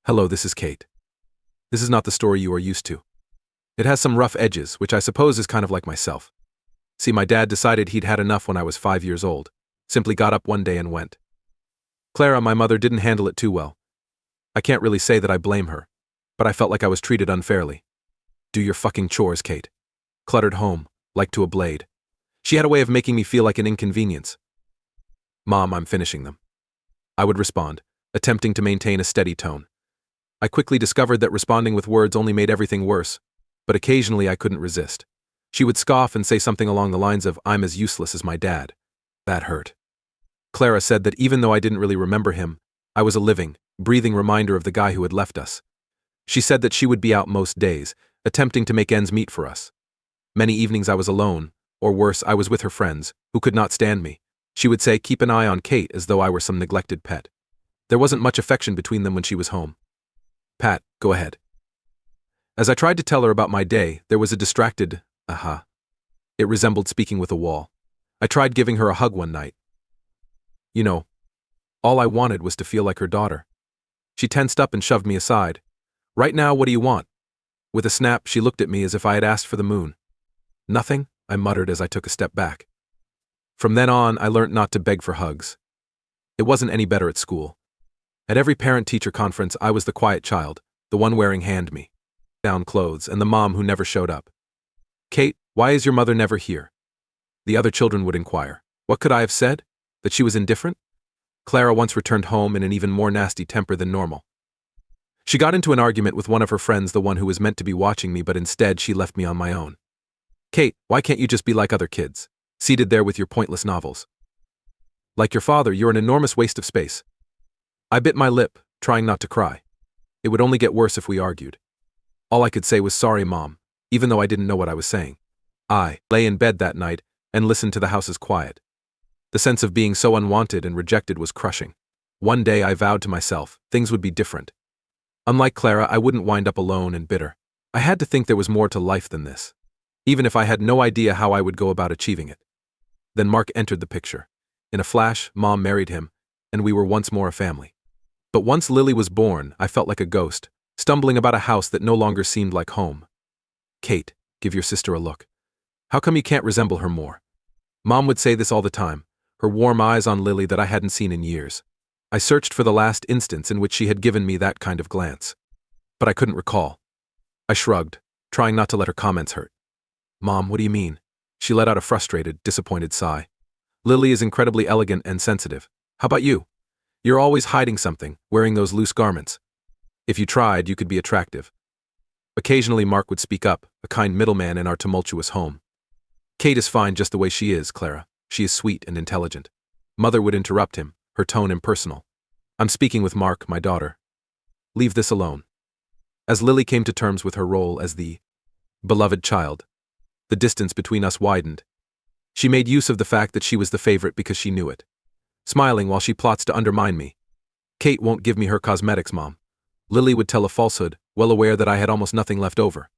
Hello, this is Kate. This is not the story you are used to. It has some rough edges, which I suppose is kind of like myself. See, my dad decided he'd had enough when I was 5 years old. Simply got up one day and went. Clara, my mother, didn't handle it too well. I can't really say that I blame her, but I felt like I was treated unfairly. Do your fucking chores, Kate. Cluttered home, like to a blade. She had a way of making me feel like an inconvenience. Mom, I'm finishing them. I would respond, attempting to maintain a steady tone. I quickly discovered that responding with words only made everything worse, but occasionally I couldn't resist. She would scoff and say something along the lines of, "I'm as useless as my dad." That hurt. Clara said that even though I didn't really remember him, I was a living, breathing reminder of the guy who had left us. She said that she would be out most days, attempting to make ends meet for us. Many evenings I was alone, or worse, I was with her friends, who could not stand me. She would say, "Keep an eye on Kate," as though I were some neglected pet. There wasn't much affection between them when she was home. Pat, go ahead. As I tried to tell her about my day, there was a distracted, aha. It resembled speaking with a wall. I tried giving her a hug one night. You know, all I wanted was to feel like her daughter. She tensed up and shoved me aside. "Right now, what do you want?" With a snap, she looked at me as if I had asked for the moon. "Nothing," I muttered as I took a step back. From then on, I learned not to beg for hugs. It wasn't any better at school. At every parent-teacher conference, I was the quiet child, the one wearing hand-me-down clothes, and the mom who never showed up. "Kate, why is your mother never here?" The other children would inquire. What could I have said? That she was indifferent? Clara once returned home in an even more nasty temper than normal. She got into an argument with one of her friends, the one who was meant to be watching me, but instead she left me on my own. "Kate, why can't you just be like other kids, seated there with your pointless novels? Like your father, you're an enormous waste of space." I bit my lip, trying not to cry. It would only get worse if we argued. All I could say was, "Sorry, Mom," even though I didn't know what I was saying. I lay in bed that night and listened to the house's quiet. The sense of being so unwanted and rejected was crushing. One day I vowed to myself, things would be different. Unlike Clara, I wouldn't wind up alone and bitter. I had to think there was more to life than this, even if I had no idea how I would go about achieving it. Then Mark entered the picture. In a flash, Mom married him, and we were once more a family. But once Lily was born, I felt like a ghost, stumbling about a house that no longer seemed like home. "Kate, give your sister a look. How come you can't resemble her more?" Mom would say this all the time, her warm eyes on Lily that I hadn't seen in years. I searched for the last instance in which she had given me that kind of glance, but I couldn't recall. I shrugged, trying not to let her comments hurt. "Mom, what do you mean?" She let out a frustrated, disappointed sigh. "Lily is incredibly elegant and sensitive. How about you? You're always hiding something, wearing those loose garments. If you tried, you could be attractive." Occasionally Mark would speak up, a kind middleman in our tumultuous home. "Kate is fine just the way she is, Clara. She is sweet and intelligent." Mother would interrupt him, her tone impersonal. "I'm speaking with Mark, my daughter. Leave this alone." As Lily came to terms with her role as the beloved child, the distance between us widened. She made use of the fact that she was the favorite because she knew it, smiling while she plots to undermine me. "Kate won't give me her cosmetics, Mom." Lily would tell a falsehood, well aware that I had almost nothing left over.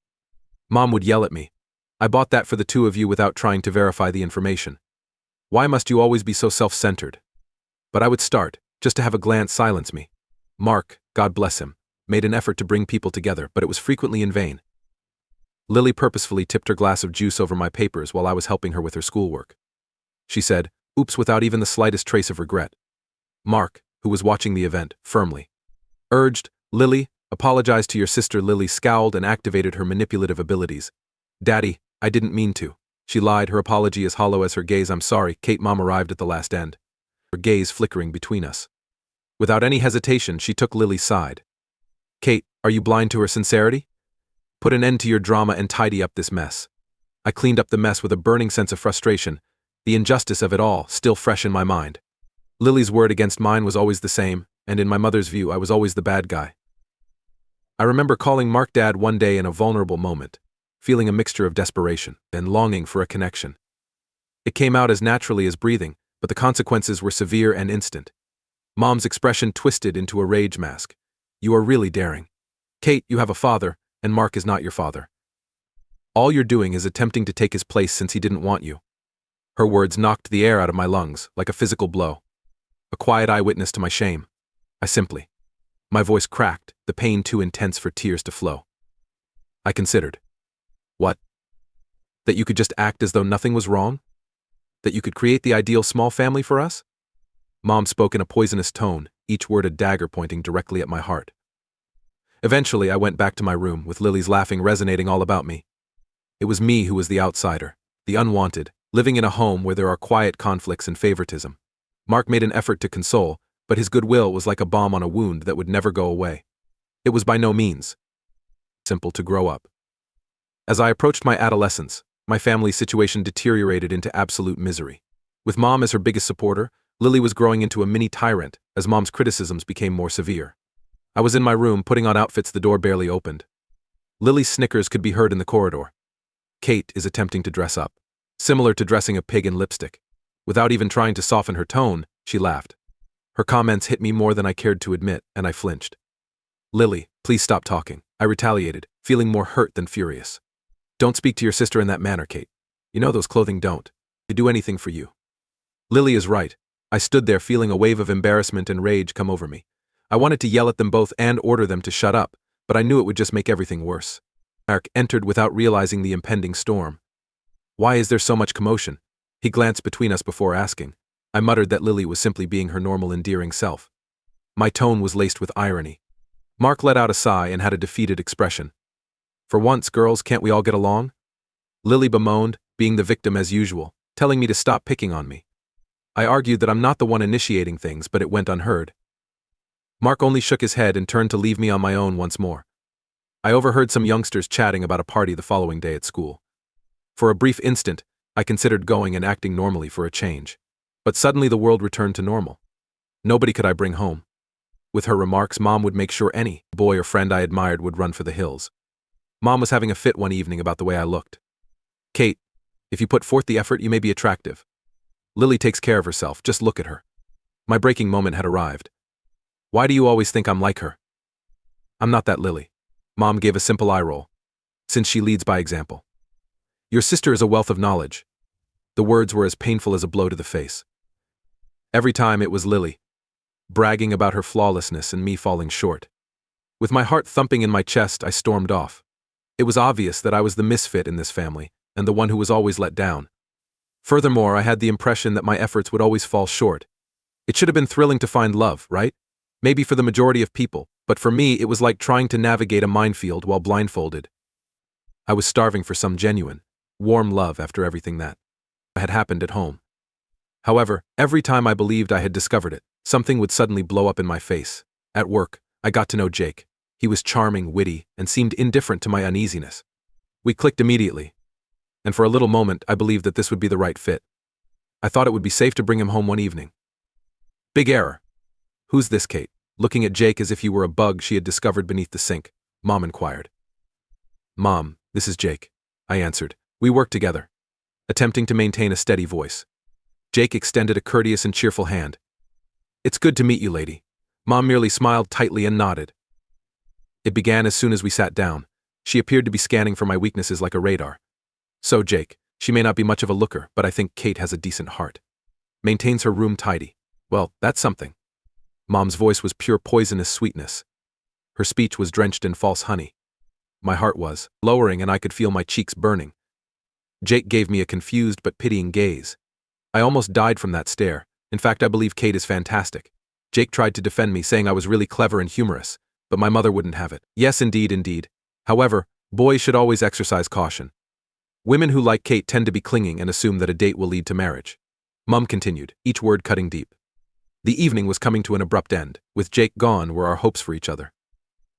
Mom would yell at me. "I bought that for the two of you without trying to verify the information. Why must you always be so self-centered?" But I would start, just to have a glance silence me. Mark, God bless him, made an effort to bring people together, but it was frequently in vain. Lily purposefully tipped her glass of juice over my papers while I was helping her with her schoolwork. She said, "Oops," without even the slightest trace of regret. Mark, who was watching the event, firmly urged, "Lily, apologize to your sister." Lily scowled and activated her manipulative abilities. "Daddy, I didn't mean to." She lied, her apology as hollow as her gaze. "I'm sorry." Kate, Mom arrived at the last end, her gaze flickering between us. Without any hesitation, she took Lily's side. "Kate, are you blind to her sincerity? Put an end to your drama and tidy up this mess." I cleaned up the mess with a burning sense of frustration, the injustice of it all still fresh in my mind. Lily's word against mine was always the same, and in my mother's view, I was always the bad guy. I remember calling Mark Dad one day in a vulnerable moment, feeling a mixture of desperation and longing for a connection. It came out as naturally as breathing, but the consequences were severe and instant. Mom's expression twisted into a rage mask. "You are really daring. Kate, you have a father, and Mark is not your father. All you're doing is attempting to take his place since he didn't want you." Her words knocked the air out of my lungs, like a physical blow. A quiet eyewitness to my shame. I simply My voice cracked, the pain too intense for tears to flow. I considered. What? That you could just act as though nothing was wrong? That you could create the ideal small family for us? Mom spoke in a poisonous tone, each word a dagger pointing directly at my heart. Eventually, I went back to my room, with Lily's laughing resonating all about me. It was me who was the outsider, the unwanted, living in a home where there are quiet conflicts and favoritism. Mark made an effort to console, but his goodwill was like a bomb on a wound that would never go away. It was by no means simple to grow up. As I approached my adolescence, my family's situation deteriorated into absolute misery. With Mom as her biggest supporter, Lily was growing into a mini tyrant as Mom's criticisms became more severe. I was in my room putting on outfits the door barely opened. Lily's snickers could be heard in the corridor. Kate is attempting to dress up, similar to dressing a pig in lipstick. Without even trying to soften her tone, she laughed. Her comments hit me more than I cared to admit, and I flinched. Lily, please stop talking, I retaliated, feeling more hurt than furious. Don't speak to your sister in that manner, Kate. You know those clothing don't do anything for you. Lily is right. I stood there feeling a wave of embarrassment and rage come over me. I wanted to yell at them both and order them to shut up, but I knew it would just make everything worse. Mark entered without realizing the impending storm. Why is there so much commotion? He glanced between us before asking. I muttered that Lily was simply being her normal endearing self. My tone was laced with irony. Mark let out a sigh and had a defeated expression. For once, girls, can't we all get along? Lily bemoaned, being the victim as usual, telling me to stop picking on me. I argued that I'm not the one initiating things, but it went unheard. Mark only shook his head and turned to leave me on my own once more. I overheard some youngsters chatting about a party the following day at school. For a brief instant, I considered going and acting normally for a change. But suddenly the world returned to normal. Nobody could I bring home. With her remarks, Mom would make sure any boy or friend I admired would run for the hills. Mom was having a fit one evening about the way I looked. Kate, if you put forth the effort, you may be attractive. Lily takes care of herself, just look at her. My breaking moment had arrived. Why do you always think I'm like her? I'm not that Lily. Mom gave a simple eye roll. Since she leads by example. Your sister is a wealth of knowledge. The words were as painful as a blow to the face. Every time it was Lily, bragging about her flawlessness and me falling short. With my heart thumping in my chest, I stormed off. It was obvious that I was the misfit in this family, and the one who was always let down. Furthermore, I had the impression that my efforts would always fall short. It should have been thrilling to find love, right? Maybe for the majority of people, but for me it was like trying to navigate a minefield while blindfolded. I was starving for some genuine, warm love after everything that had happened at home. However, every time I believed I had discovered it, something would suddenly blow up in my face. At work, I got to know Jake. He was charming, witty, and seemed indifferent to my uneasiness. We clicked immediately, and for a little moment I believed that this would be the right fit. I thought it would be safe to bring him home one evening. Big error. Who's this, Kate? Looking at Jake as if he were a bug she had discovered beneath the sink, Mom inquired. Mom, this is Jake, I answered. We work together. Attempting to maintain a steady voice. Jake extended a courteous and cheerful hand. It's good to meet you, lady. Mom merely smiled tightly and nodded. It began as soon as we sat down. She appeared to be scanning for my weaknesses like a radar. So, Jake, she may not be much of a looker, but I think Kate has a decent heart. Maintains her room tidy. Well, that's something. Mom's voice was pure poisonous sweetness. Her speech was drenched in false honey. My heart was lowering and I could feel my cheeks burning. Jake gave me a confused but pitying gaze. I almost died from that stare. In fact, I believe Kate is fantastic. Jake tried to defend me, saying I was really clever and humorous, but my mother wouldn't have it. Yes, indeed. However, boys should always exercise caution. Women who like Kate tend to be clinging and assume that a date will lead to marriage. Mom continued, each word cutting deep. The evening was coming to an abrupt end. With Jake gone were our hopes for each other.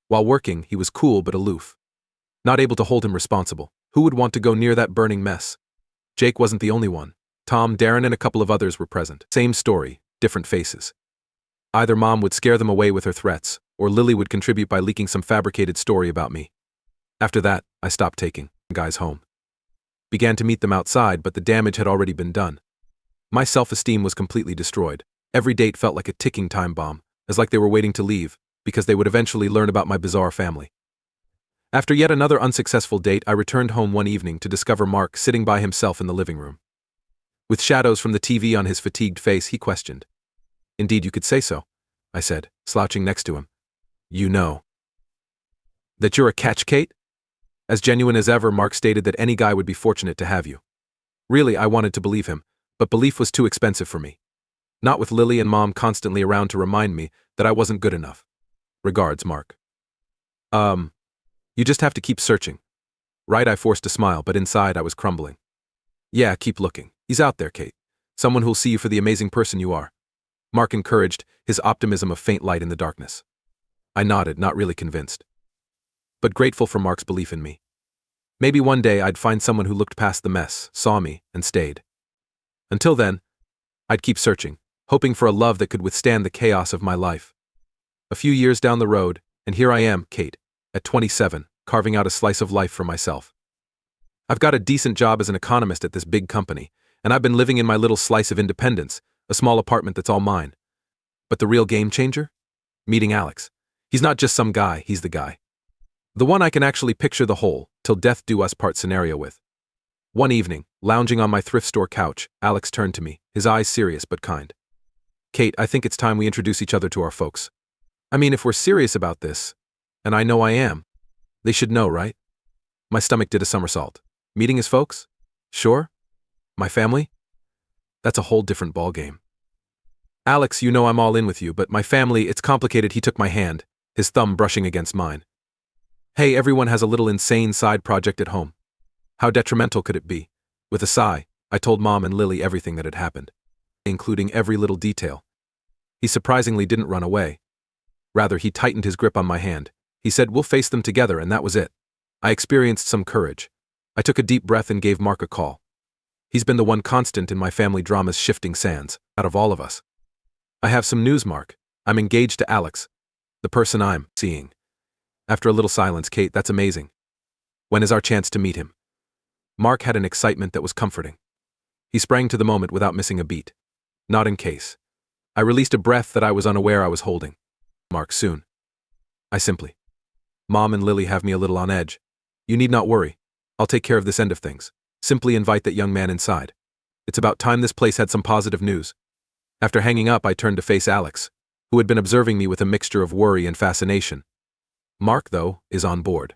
While working, he was cool but aloof. Not able to hold him responsible. Who would want to go near that burning mess? Jake wasn't the only one. Tom, Darren, and a couple of others were present. Same story, different faces. Either Mom would scare them away with her threats, or Lily would contribute by leaking some fabricated story about me. After that, I stopped taking guys home. Began to meet them outside, but the damage had already been done. My self-esteem was completely destroyed. Every date felt like a ticking time bomb, as like they were waiting to leave, because they would eventually learn about my bizarre family. After yet another unsuccessful date, I returned home one evening to discover Mark sitting by himself in the living room. With shadows from the TV on his fatigued face, he questioned. Indeed, you could say so, I said, slouching next to him. You know. That you're a catch, Kate? As genuine as ever, Mark stated that any guy would be fortunate to have you. Really, I wanted to believe him, but belief was too expensive for me. Not with Lily and Mom constantly around to remind me that I wasn't good enough. Regards, Mark. You just have to keep searching. Right, I forced a smile, but inside I was crumbling. Yeah, keep looking. He's out there, Kate. Someone who'll see you for the amazing person you are. Mark encouraged, his optimism a faint light in the darkness. I nodded, not really convinced, but grateful for Mark's belief in me. Maybe one day I'd find someone who looked past the mess, saw me, and stayed. Until then, I'd keep searching, hoping for a love that could withstand the chaos of my life. A few years down the road, and here I am, Kate, at 27, carving out a slice of life for myself. I've got a decent job as an economist at this big company, and I've been living in my little slice of independence, a small apartment that's all mine. But the real game changer? Meeting Alex. He's not just some guy, he's the guy. The one I can actually picture the whole, till death do us part scenario with. One evening, lounging on my thrift store couch, Alex turned to me, his eyes serious but kind. Kate, I think it's time we introduce each other to our folks. I mean, if we're serious about this, and I know I am, they should know, right? My stomach did a somersault. Meeting his folks? Sure. My family? That's a whole different ballgame. Alex, you know I'm all in with you, but my family, it's complicated. He took my hand, his thumb brushing against mine. Hey, everyone has a little insane side project at home. How detrimental could it be? With a sigh, I told Mom and Lily everything that had happened, including every little detail. He surprisingly didn't run away. Rather, he tightened his grip on my hand. He said, we'll face them together, and that was it. I experienced some courage. I took a deep breath and gave Mark a call. He's been the one constant in my family drama's shifting sands, out of all of us. I have some news, Mark. I'm engaged to Alex, the person I'm seeing. After a little silence, Kate, that's amazing. When is our chance to meet him? Mark had an excitement that was comforting. He sprang to the moment without missing a beat. Not in case. I released a breath that I was unaware I was holding. Mark, soon. I simply. Mom and Lily have me a little on edge. You need not worry. I'll take care of this end of things. Simply invite that young man inside. It's about time this place had some positive news. After hanging up, I turned to face Alex, who had been observing me with a mixture of worry and fascination. Mark, though, is on board.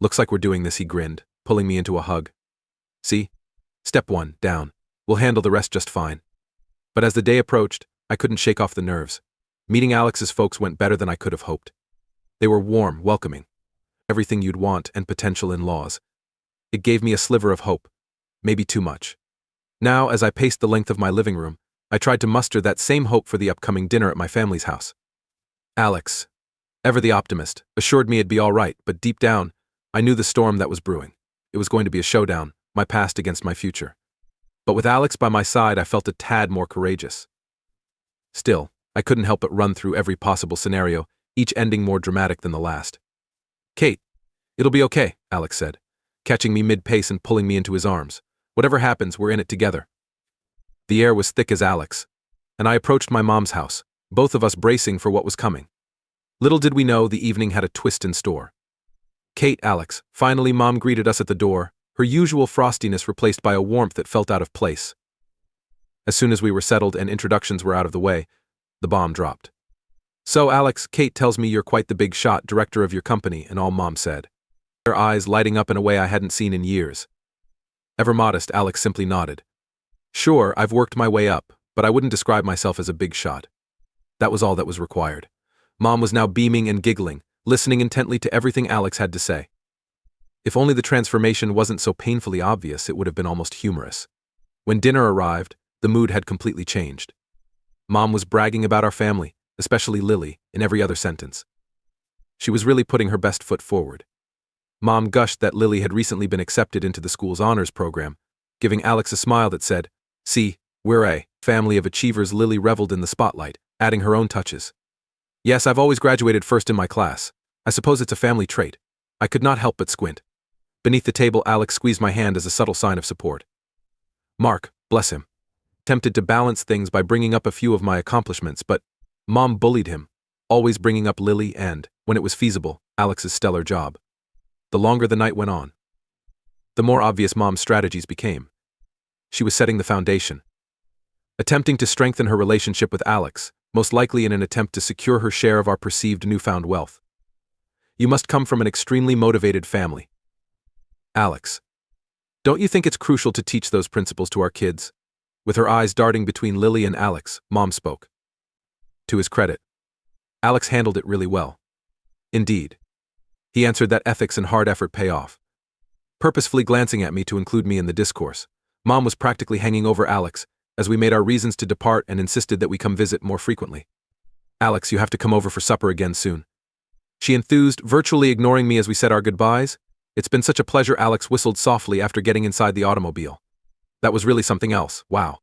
Looks like we're doing this, he grinned, pulling me into a hug. See? Step 1, down. We'll handle the rest just fine. But as the day approached, I couldn't shake off the nerves. Meeting Alex's folks went better than I could have hoped. They were warm, welcoming. Everything you'd want and potential in-laws. It gave me a sliver of hope. Maybe too much. Now, as I paced the length of my living room, I tried to muster that same hope for the upcoming dinner at my family's house. Alex, ever the optimist, assured me it'd be all right, but deep down, I knew the storm that was brewing. It was going to be a showdown, my past against my future. But with Alex by my side, I felt a tad more courageous. Still, I couldn't help but run through every possible scenario, each ending more dramatic than the last. Kate, it'll be okay, Alex said, catching me mid-pace and pulling me into his arms. Whatever happens, we're in it together. The air was thick as Alex, and I approached my mom's house, both of us bracing for what was coming. Little did we know the evening had a twist in store. Kate, Alex, finally Mom greeted us at the door, her usual frostiness replaced by a warmth that felt out of place. As soon as we were settled and introductions were out of the way, the bomb dropped. So, Alex, Kate tells me you're quite the big shot director of your company, and all Mom said. Her eyes lighting up in a way I hadn't seen in years. Ever modest, Alex simply nodded. Sure, I've worked my way up, but I wouldn't describe myself as a big shot. That was all that was required. Mom was now beaming and giggling, listening intently to everything Alex had to say. If only the transformation wasn't so painfully obvious, it would have been almost humorous. When dinner arrived, the mood had completely changed. Mom was bragging about our family, especially Lily, in every other sentence. She was really putting her best foot forward. Mom gushed that Lily had recently been accepted into the school's honors program, giving Alex a smile that said, "See, we're a family of achievers." Lily reveled in the spotlight, adding her own touches. Yes, I've always graduated first in my class. I suppose it's a family trait. I could not help but squint. Beneath the table, Alex squeezed my hand as a subtle sign of support. Mark, bless him, tempted to balance things by bringing up a few of my accomplishments, but Mom bullied him, always bringing up Lily and, when it was feasible, Alex's stellar job. The longer the night went on, the more obvious Mom's strategies became. She was setting the foundation. Attempting to strengthen her relationship with Alex, most likely in an attempt to secure her share of our perceived newfound wealth. You must come from an extremely motivated family. Alex, don't you think it's crucial to teach those principles to our kids? With her eyes darting between Lily and Alex, Mom spoke. To his credit, Alex handled it really well. Indeed. He answered that ethics and hard effort pay off. Purposefully glancing at me to include me in the discourse, Mom was practically hanging over Alex as we made our reasons to depart and insisted that we come visit more frequently. Alex, you have to come over for supper again soon. She enthused, virtually ignoring me as we said our goodbyes. It's been such a pleasure, Alex whistled softly after getting inside the automobile. That was really something else, wow.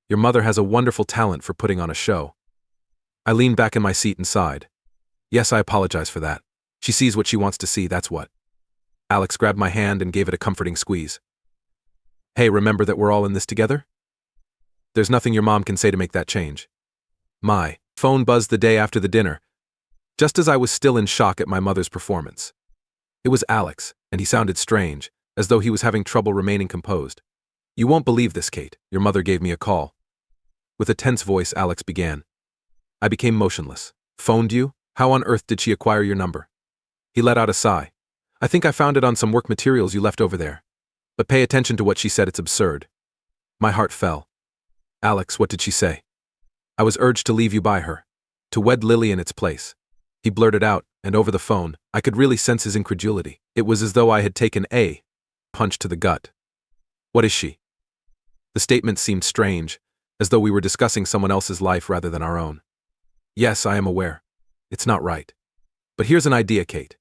Your mother has a wonderful talent for putting on a show. I leaned back in my seat and sighed. Yes, I apologize for that. She sees what she wants to see, that's what. Alex grabbed my hand and gave it a comforting squeeze. Hey, remember that we're all in this together? There's nothing your mom can say to make that change. My phone buzzed the day after the dinner, just as I was still in shock at my mother's performance. It was Alex, and he sounded strange, as though he was having trouble remaining composed. You won't believe this, Kate. Your mother gave me a call. With a tense voice, Alex began. I became motionless. Phoned you? How on earth did she acquire your number? He let out a sigh. I think I found it on some work materials you left over there. But pay attention to what she said, it's absurd. My heart fell. Alex, what did she say? I was urged to leave you by her. To wed Lily in its place. He blurted out, and over the phone, I could really sense his incredulity. It was as though I had taken a punch to the gut. What is she? The statement seemed strange, as though we were discussing someone else's life rather than our own. Yes, I am aware. It's not right. But here's an idea, Kate.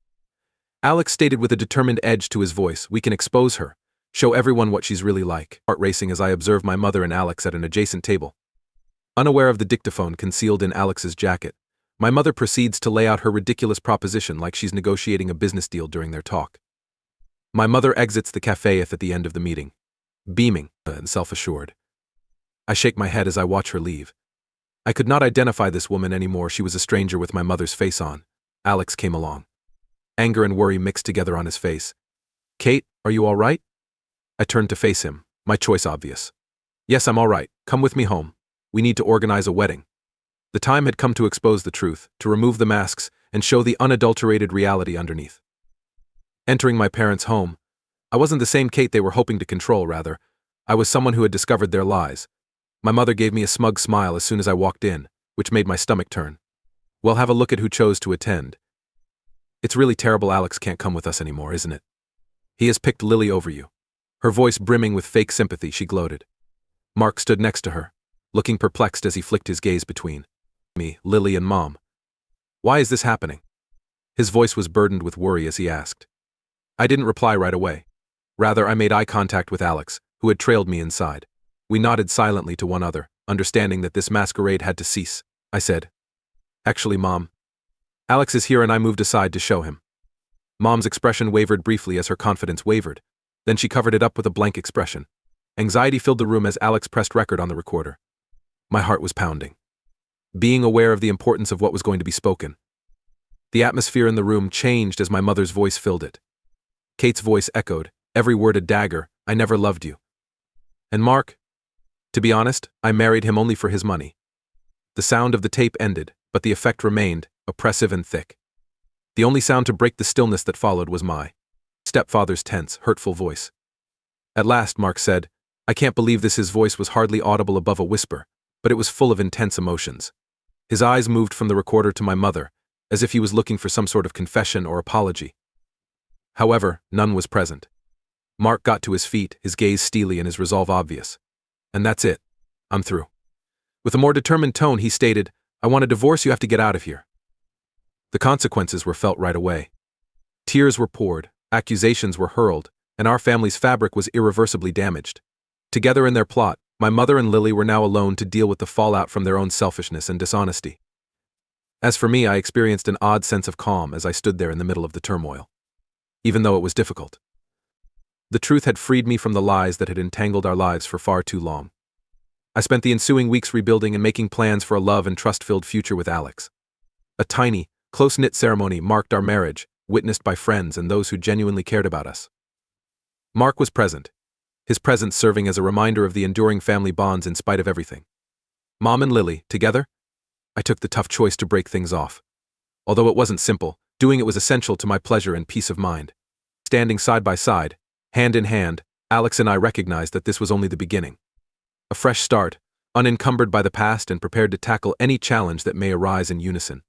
Alex stated with a determined edge to his voice, we can expose her, show everyone what she's really like. Heart racing as I observed my mother and Alex at an adjacent table. Unaware of the dictaphone concealed in Alex's jacket, my mother proceeds to lay out her ridiculous proposition like she's negotiating a business deal during their talk. My mother exits the cafe at the end of the meeting, beaming and self-assured. I shake my head as I watch her leave. I could not identify this woman anymore. She was a stranger with my mother's face on. Alex came along. Anger and worry mixed together on his face. Kate, are you all right? I turned to face him, my choice obvious. Yes, I'm all right. Come with me home. We need to organize a wedding. The time had come to expose the truth, to remove the masks, and show the unadulterated reality underneath. Entering my parents' home, I wasn't the same Kate they were hoping to control, rather. I was someone who had discovered their lies. My mother gave me a smug smile as soon as I walked in, which made my stomach turn. Well, have a look at who chose to attend. It's really terrible Alex can't come with us anymore, isn't it? He has picked Lily over you. Her voice brimming with fake sympathy, she gloated. Mark stood next to her, looking perplexed as he flicked his gaze between me, Lily, and Mom. Why is this happening? His voice was burdened with worry as he asked. I didn't reply right away. Rather, I made eye contact with Alex, who had trailed me inside. We nodded silently to one another, understanding that this masquerade had to cease. I said, Actually, Mom, Alex is here, and I moved aside to show him. Mom's expression wavered briefly as her confidence wavered. Then she covered it up with a blank expression. Anxiety filled the room as Alex pressed record on the recorder. My heart was pounding. Being aware of the importance of what was going to be spoken. The atmosphere in the room changed as my mother's voice filled it. Kate's voice echoed, every word a dagger, I never loved you. And Mark? To be honest, I married him only for his money. The sound of the tape ended, but the effect remained, oppressive and thick. The only sound to break the stillness that followed was my stepfather's tense, hurtful voice. At last, Mark said, I can't believe this. His voice was hardly audible above a whisper, but it was full of intense emotions. His eyes moved from the recorder to my mother, as if he was looking for some sort of confession or apology. However, none was present. Mark got to his feet, his gaze steely and his resolve obvious. And that's it. I'm through. With a more determined tone, he stated, I want a divorce, you have to get out of here. The consequences were felt right away. Tears were poured, accusations were hurled, and our family's fabric was irreversibly damaged. Together in their plot, my mother and Lily were now alone to deal with the fallout from their own selfishness and dishonesty. As for me, I experienced an odd sense of calm as I stood there in the middle of the turmoil. Even though it was difficult. The truth had freed me from the lies that had entangled our lives for far too long. I spent the ensuing weeks rebuilding and making plans for a love and trust-filled future with Alex. A tiny, close-knit ceremony marked our marriage, witnessed by friends and those who genuinely cared about us. Mark was present, his presence serving as a reminder of the enduring family bonds in spite of everything. Mom and Lily, together? I took the tough choice to break things off. Although it wasn't simple, doing it was essential to my pleasure and peace of mind. Standing side by side, hand in hand, Alex and I recognized that this was only the beginning. A fresh start, unencumbered by the past and prepared to tackle any challenge that may arise in unison.